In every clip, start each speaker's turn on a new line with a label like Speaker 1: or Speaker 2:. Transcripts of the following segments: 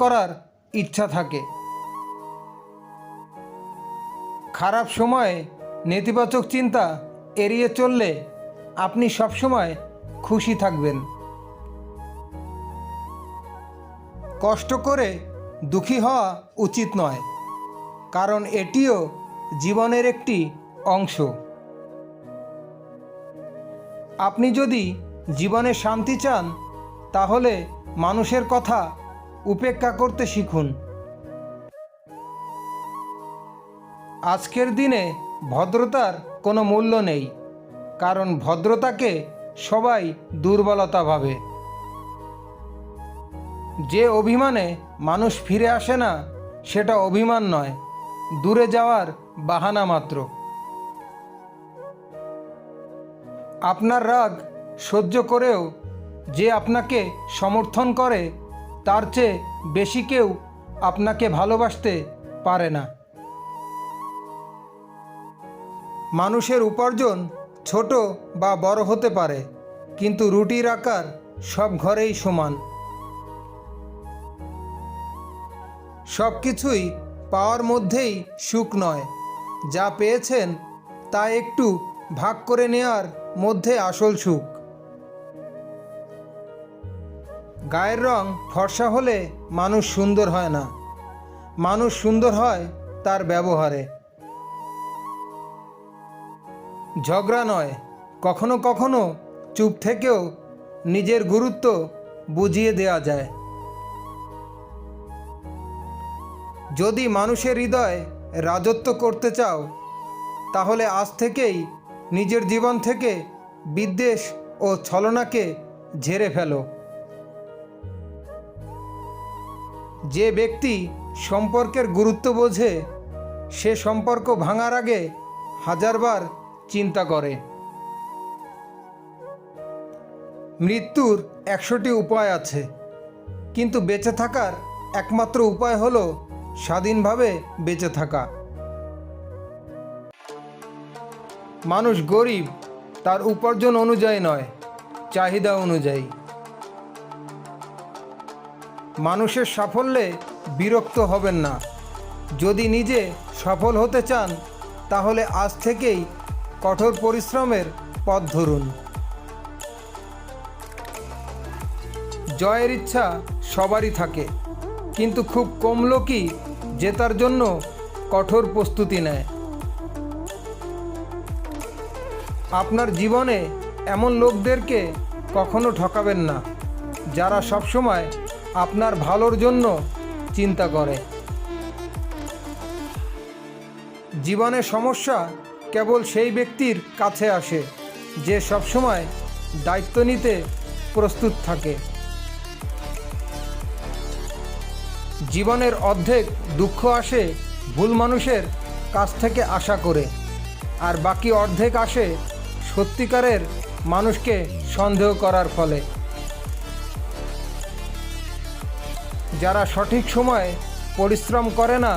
Speaker 1: করার ইচ্ছা থাকে। খারাপ সময়ে নেতিবাচক চিন্তা এড়িয়ে চললে আপনি সবসময় খুশি থাকবেন। কষ্ট করে দুঃখী হওয়া উচিত নয়, কারণ এটিও জীবনের একটি অংশ। আপনি যদি জীবনে শান্তি চান, তাহলে মানুষের কথা উপেক্ষা করতে শিখুন। আজকের দিনে ভদ্রতার কোনো মূল্য নেই, কারণ ভদ্রতাকে সবাই দুর্বলতা ভাবে। যে অভিমানে মানুষ ফিরে আসে না, সেটা অভিমান নয়, দূরে যাওয়ার বাহানা মাত্র। আপনার রাগ সহ্য করেও যে আপনাকে সমর্থন করে, তার চেয়ে বেশি কেউ আপনাকে ভালোবাসতে পারে না। মানুষের উপার্জন ছোট বা বড় হতে পারে, কিন্তু রুটির আকার সব ঘরেই সমান। সব কিছুই পাওয়ার মধ্যেই সুখ নয়, যা পেয়েছেন তা একটু ভাগ করে নেওয়ার মধ্যে আসল সুখ। গায়ের রং ফর্সা হলে মানুষ সুন্দর হয় না, মানুষ সুন্দর হয় তার ব্যবহারে। ঝগড়া নয়, কখনো কখনো চুপ থেকেও নিজের গুরুত্ব বুঝিয়ে দেওয়া যায়। যদি মানুষের হৃদয়ে রাজত্ব করতে চাও, তাহলে আজ থেকেই নিজের জীবন থেকে বিদ্বেষ ও ছলনাকে ঝেড়ে ফেলো। যে ব্যক্তি সম্পর্কের গুরুত্ব বোঝে, সে সম্পর্ক ভাঙার আগে হাজারবার চিন্তা করে। মৃত্যুর 100টি উপায় আছে, কিন্তু বেঁচে থাকার একমাত্র উপায় হলো স্বাধীনভাবে বেঁচে থাকা। মানুষ গরিব তার উপার্জন অনুযায়ী নয়, চাহিদা অনুযায়ী। মানুষের সাফল্যে বিরক্ত হবেন না। যদি নিজে সফল হতে চান, তাহলে আজ থেকেই কঠোর পরিশ্রমের পথ ধরুন। জয়ের ইচ্ছা সবারই থাকে, কিন্তু খুব কম লোকই জেতার জন্য কঠোর প্রস্তুতি নেয়। আপনার জীবনে এমন লোকদেরকে কখনো ঠকাবেন না, যারা সবসময় আপনার ভালোর জন্য চিন্তা করে। জীবনে সমস্যা কেবল সেই ব্যক্তির কাছে আসে যে সবসময় দায়িত্ব নিতে প্রস্তুত থাকে। জীবনের অর্ধেক দুঃখ আসে ভুল মানুষের কাছ থেকে আশা করে, আর বাকি অর্ধেক আসে সত্যিকারের মানুষকে সন্দেহ করার ফলে। যারা সঠিক সময়ে পরিশ্রম করে না,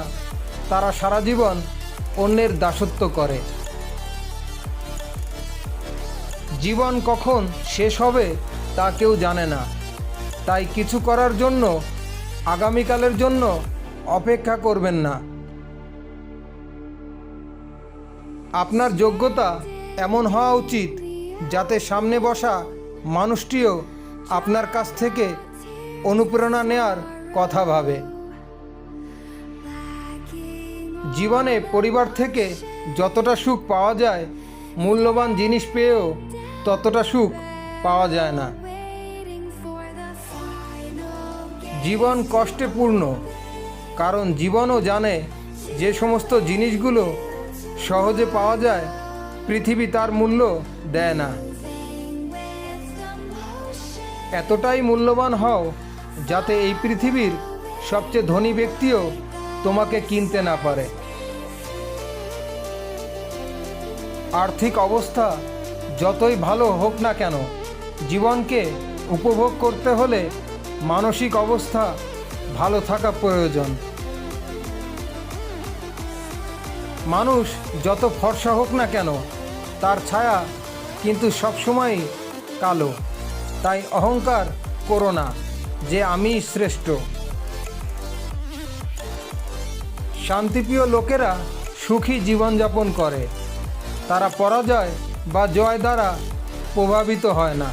Speaker 1: তারা সারা জীবন অন্যের দাসত্ব করে। জীবন কখন শেষ হবে তা কেউ জানে না, তাই কিছু করার জন্য আগামীকালের জন্য অপেক্ষা করবেন না। আপনার যোগ্যতা এমন হওয়া উচিত যাতে সামনে বসা মানুষটিও আপনার কাছ থেকে অনুপ্রেরণা নেওয়ার কথা ভাবে। জীবনে পরিবার থেকে যতটা সুখ পাওয়া যায়, মূল্যবান জিনিস পেয়েও ততটা সুখ পাওয়া যায় না। জীবন কষ্টে পূর্ণ, কারণ জীবনও জানে যে সমস্ত জিনিসগুলো সহজে পাওয়া যায়, পৃথিবী তার মূল্য দেয় না। এতটাই মূল্যবান হও যাতে এই পৃথিবীর সবচেয়ে ধনী ব্যক্তিও তোমাকে কিনতে না পারে। আর্থিক অবস্থা যতই ভালো হোক না কেন, জীবনকে উপভোগ করতে হলে মানসিক অবস্থা ভালো থাকা প্রয়োজন। মানুষ যত ফর্সা হোক না কেন, তার ছায়া কিন্তু সবসময়ই কালো। তাই অহংকার করো না যে আমি শ্রেষ্ঠ। শান্তিপ্রিয় লোকেরা সুখী জীবনযাপন করে, তারা পরাজয় বা জয় দ্বারা প্রভাবিত হয় না।